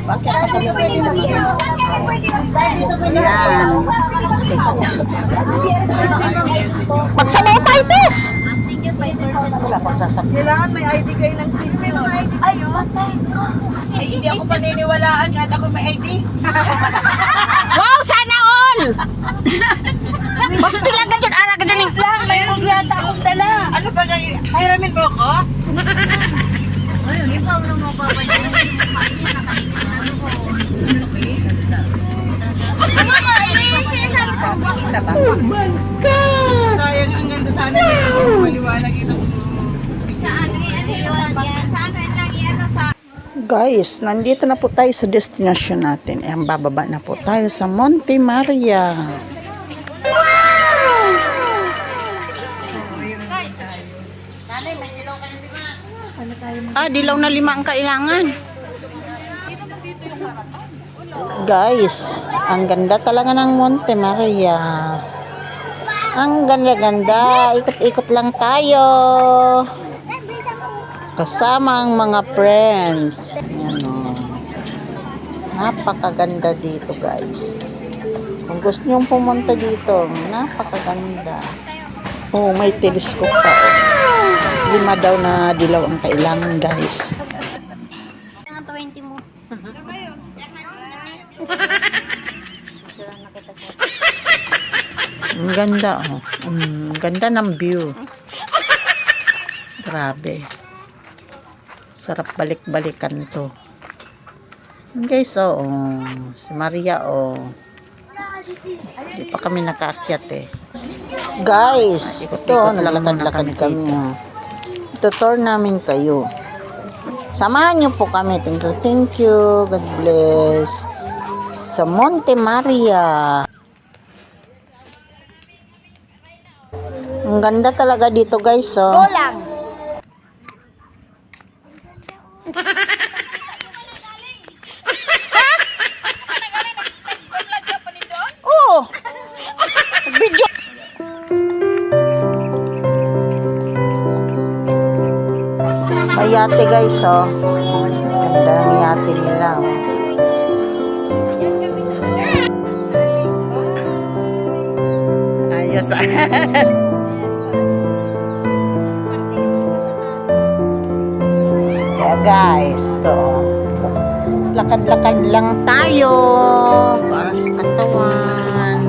Bakit ka kami pwede naman? Yan. Magsabay tayo, Tess! Kailangan may ID kayo ng senior. Ay, patay ko. Ay, hindi ako paniniwalaan kahit ako may ID. Wow, sana all! Basta lang ka dyan, ara ka dyan. Lang, mayroong yata akong dala. Ano ba kayo? Hiramin mo ako? Ay, hindi pa ako mapapansin. Oh my God! Sayang, ang ganda sana ito. Maliwanag ito. Saan rin yan? Saan rin lang yan? Guys, nandito na po tayo sa destination natin. Ang bababa na po tayo sa Monte Maria. Dilaw na 5 ang kailangan. Guys, ang ganda talaga ng Monte Maria. Ang ganda-ganda. Ikot-ikot lang tayo. Kasama ang mga friends. Ayan o. Napakaganda dito, guys. Kung gusto nyo pumunta dito, napakaganda. Oh, may telescope pa. 5 daw na dilaw ang kailangan, guys. Ang 20 mo. Ang ganda, oh. Ganda ng view. Grabe. Sarap balik-balikan to. Guys, oh. Si Maria, oh. Hindi pa kami nakaakyat, eh. Guys, ito, naglalakad-lakad kami. Tutor namin kayo. Samahan niyo po kami. Thank you, thank you. God bless. Sa Monte Maria. Ang ganda talaga dito, guys, oh. Lang. Oh! Video. May yate, guys, oh. Ganda ng yate nila, oh. Ayos, Kaya, guys, to. Lakad-lakad lang tayo para sa katawan.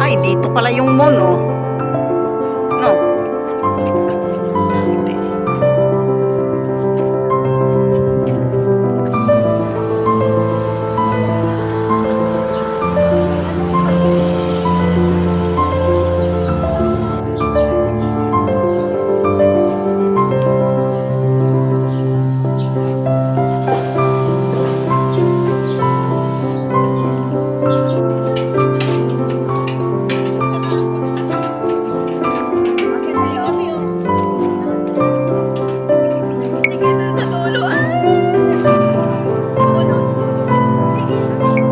Ay, dito pala yung mono. No. Hindi.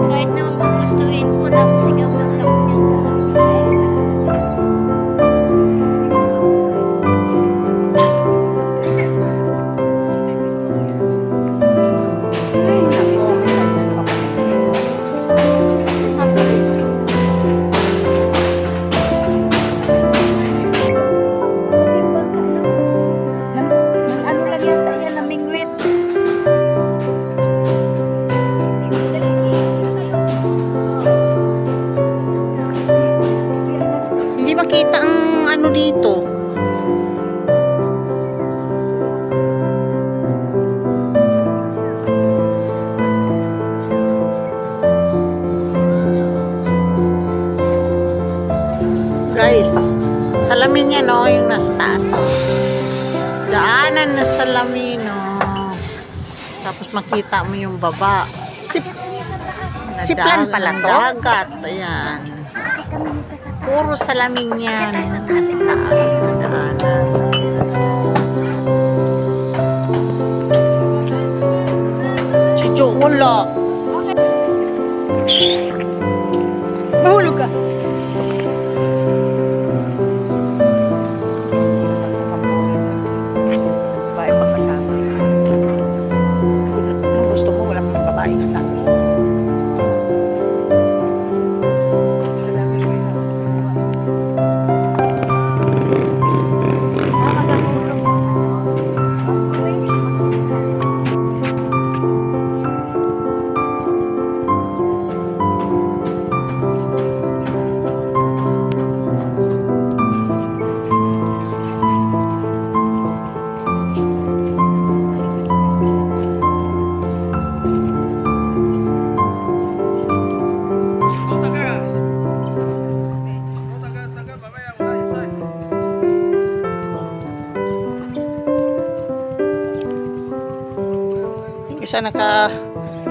Kahit naman kung gustuin ko, tapos sigaw ng takot niya sa ano lang yata yan, namingwit. Hindi makita ang ano dito. Guys, salamin yan, no, yung nasa taas. Daanan na salamin, no. Tapos makita mo yung baba. Siplan pala to. Dagat, ayan. Puro salamin yan. Nasa taas na daanan. Chicho, wala. Mahulog ka. isa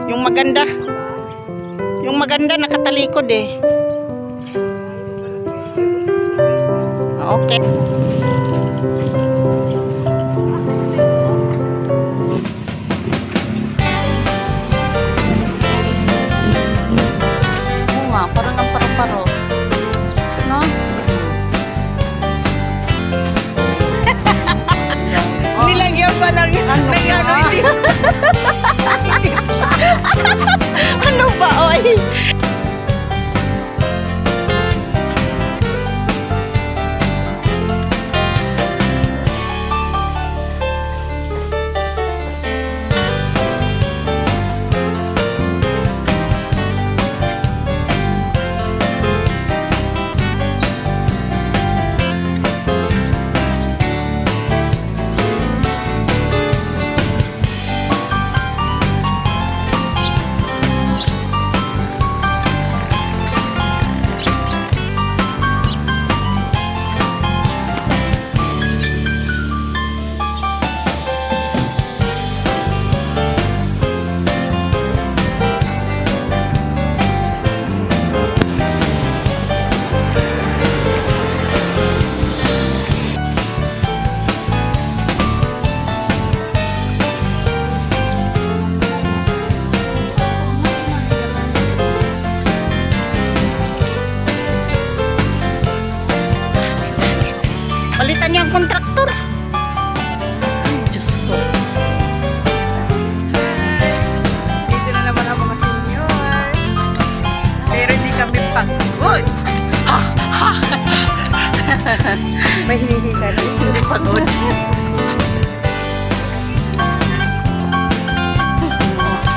yung maganda. Yung maganda nakatalikod eh. Okay. Oo nga, parang ang paro-paro. No? Nilagyan pa ng Ano ano, ba? hindi. Ano ba, oy? Palitan niyo ang kontraktor. Ay, Diyos ko. Dito na naman ang mga senior. Pero hindi kami pagod. May hinihika rin. Hindi pagod.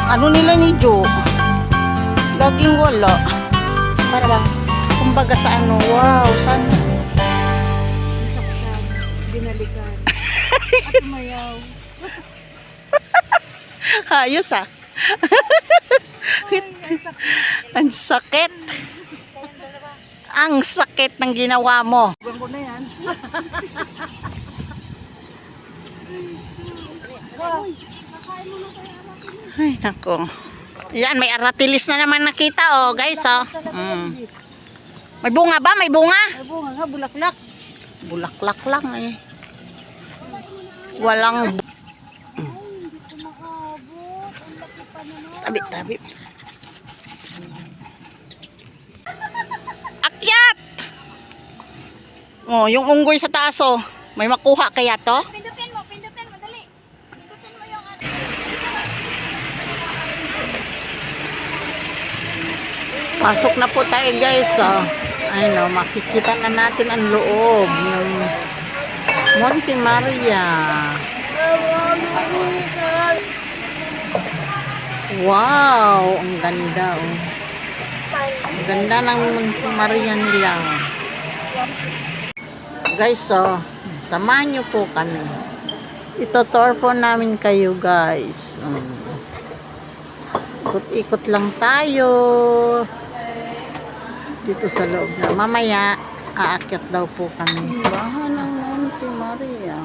Ano nila ni Joe? Laging wala. Para lang, kumbaga sa ano, wow, saan? Binalikan. At umayaw. Ayos ah. Ang sakit. Ang sakit ng ginawa mo. Ibang ko na yan. Ay, nako. Yan, may aratilis na naman nakita, oh, guys, oh. May bunga ba? May bunga? Ay, bunga nga, bulaklak. Bulaklak lang, eh. Walang tabi. Akyat! Oh, yung unggoy sa taas, oh. May makuha kaya to? Pindutin mo, dali. Pindutin mo yung ano. Pasok na po tayo, guys, oh. Ayun, oh, makikita na natin ang loob ng Monte Maria. Wow, ang ganda, oh. Ang ganda ng Monte Maria nila. Guys, oh, samahan niyo po kami. Ito-tour po namin kayo, guys. Ikot-ikot lang tayo dito sa loob na. Mamaya, aakyat daw po kami. Bahan ng Monte Maria.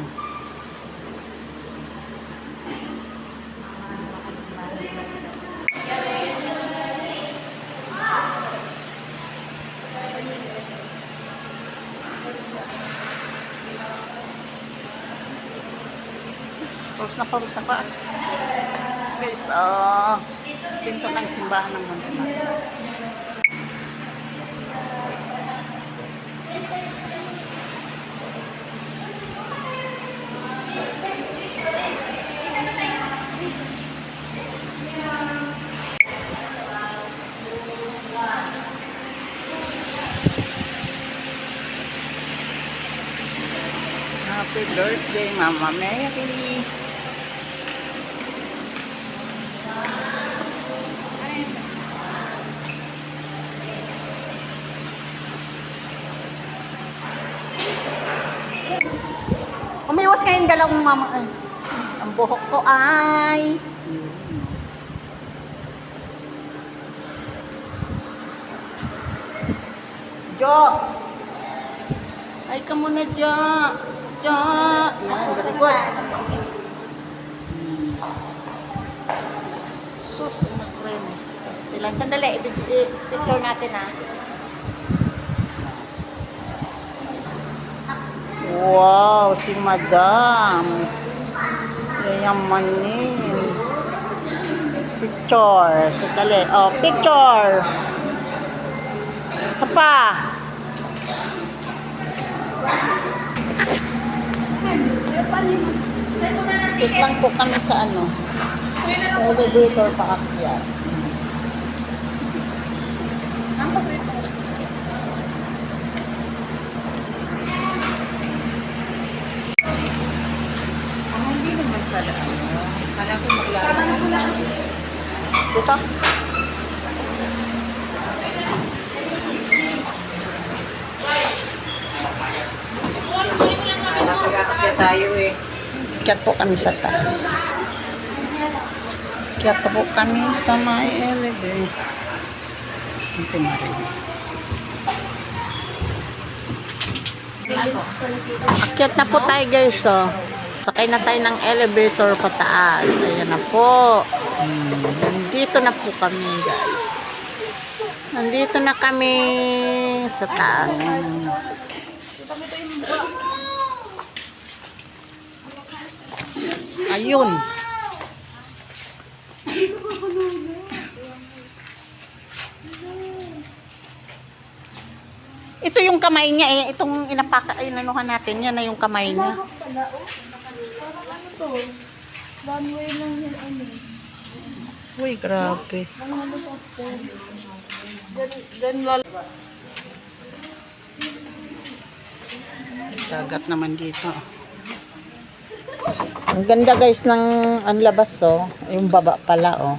Pawis na pa. Guys, pinto ng simbahan ng Monte Maria. Happy birthday, Mama Mary. Umiwas nga yung dalawang mama. Ay, ang buhok ko ay... Jo! Ay ka muna, Jo! Jo! Yan, very good. Sus, mag-cream. Pastilan. Sandali, i-picture natin ha. Wow, si Madam. Yayamanin. Picture. Sandali. Oh, picture. Isa pa. Wait lang po kami sa ano. Sa elevator paakyat. Hindi naman pala. Kala ko maglaro. Dito. Kaya tayo eh. Akyat po kami sa taas. Akyat po kami sa may elevator. Ito na rin. Akyat na po tayo guys, oh. Sakay na tayo ng elevator pataas. Ayan na po. Nandito na po kami guys. Nandito na kami sa taas. Ayun. Ito yung kamay niya eh. Itong inapaka, inanuhan natin. Yan na yung kamay niya. Runway lang yan, ano. Uy, grabe. Dagat naman dito. Ang ganda guys ng ang labas oh. Yung baba pala oh.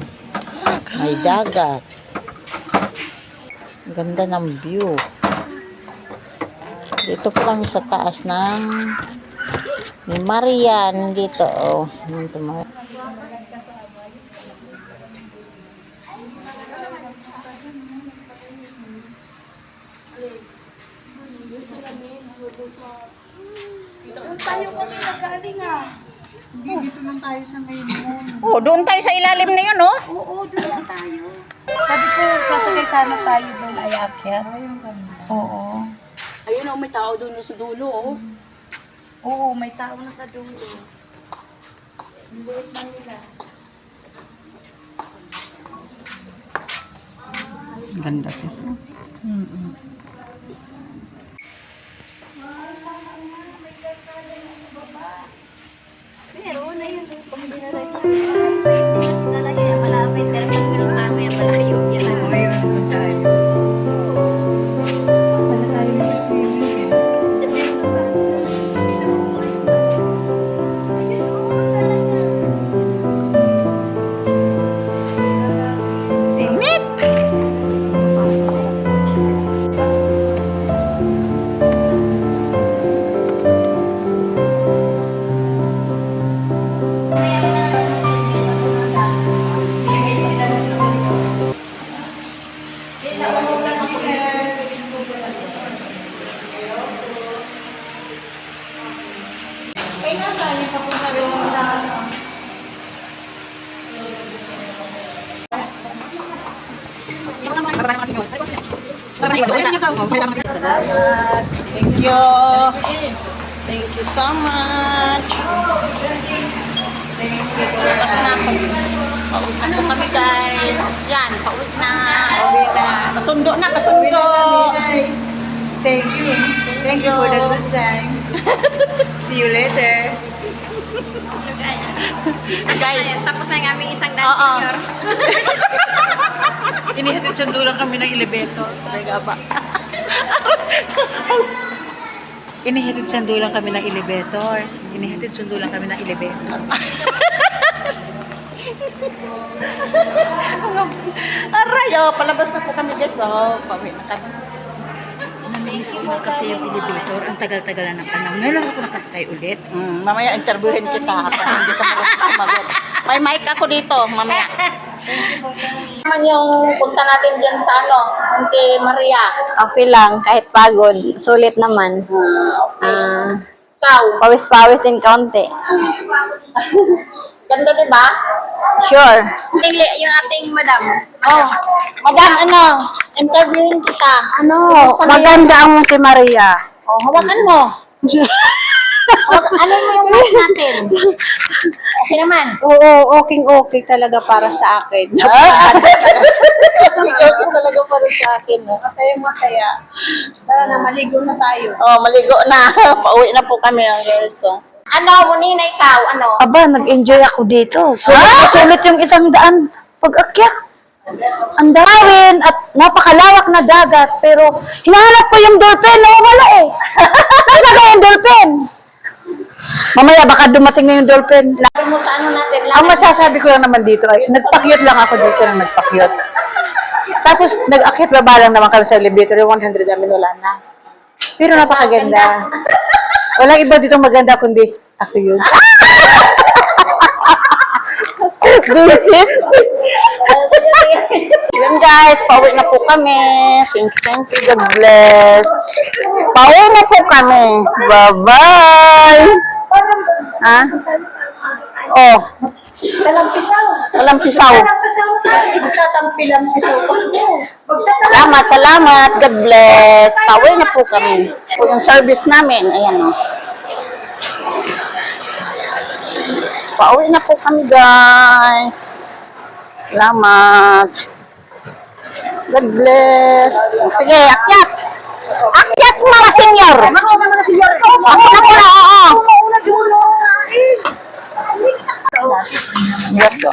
May dagat. Ang ganda ng view. Dito po kami sa taas ng ni Marian dito oh. Tayo kami nagaling ah. Hindi, dito lang tayo sa main moon. Oh, doon tayo sa ilalim na yun oh. Oo, doon lang tayo. Sabi ko, sasakay sana tayo doon ay akyat. Oo. Ayun oh, may tao doon sa dulo oh. Oo, may tao na sa dulo. Ganda kasi. Pero na yun, kung hindi na rin tayo. Lalagay na malapit, pero may gulong kami, malayo yan. Ngayon tayo. Wala tayo na swimming. Init! Thank you. Thank you so much. Tapos na po. Pauwi na po kami guys. Yan, pauwi na. Pauwi na. Pasundo na, pasundo. Thank you. Thank you for the good time. See you later. Guys. Tapos na yung aming isang Oo. dance senior. Inihatid sundo lang kami ng elevator. Talaga ba? Inihatid sundo lang kami ng elevator. Inihatid sundo lang kami ng elevator. Aray, oh, palabas na po kami guys. Oh, pauwi na kami. Namiss kasi yung elevator. Ang tagal-tagal na ng panahon. Ngayon lang ako nakasakay ulit. Mamaya interviewin kita kasi hindi ka marunong sumagot. May mic ako dito, mamaya. Naman yung punta natin dyan sa ano, Monte Maria. Okay lang, kahit pagod. Sulit naman. Ikaw, Pawis-pawis din kaunti. ganda diba? Sure. Yung ating madam. Oh, madam, ano? Interviewin kita. Ano? Maganda ang Monte Maria. Oh, hawakan mo. Ano mo yung mic natin? Okay naman. Oo, okay talaga para sa akin. Okay talaga para sa akin. Masaya. Tara na, maligo na tayo. Oh, maligo na. Pauwi na po kami, guys. Oh. Ano, Munina, ikaw? Ano? Aba, nag-enjoy ako dito. Sulit yung 100 pag-akyat. Ang dawin at napakalawak na dagat. Pero hinahanap ko yung dolphin. Nawawala eh. Nasaan yung dolphin? Mamaya baka dumating na yung dolphin. Sabi mo sa ano natin lang. Ang masasabi ko lang naman dito ay, nagpakyot lang ako dito na nagpakyot. Tapos nag-akyat baba lang naman kami sa elevator. Yung 100 namin wala na. Pero napakaganda. Walang iba dito maganda kundi ako yun. Visit. Yan guys, pauwi na po kami. Thank you, God bless. Pauwi na po kami. Bye-bye. Ha? Oh. Talampisaw. Magtatampilang-pisaw pa. Salamat. God bless. Pauwi na po kami. Yung service namin, ayan o. Pauwi na po kami, guys. Salamat. God bless. Sige, akyat. Akyat mga senyor. Ako na muna, oo. Yes, o.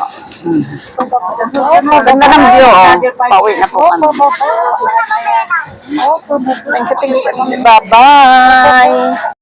Maganda ng view, o. Pauwi na po kami. Thank you. Bye-bye.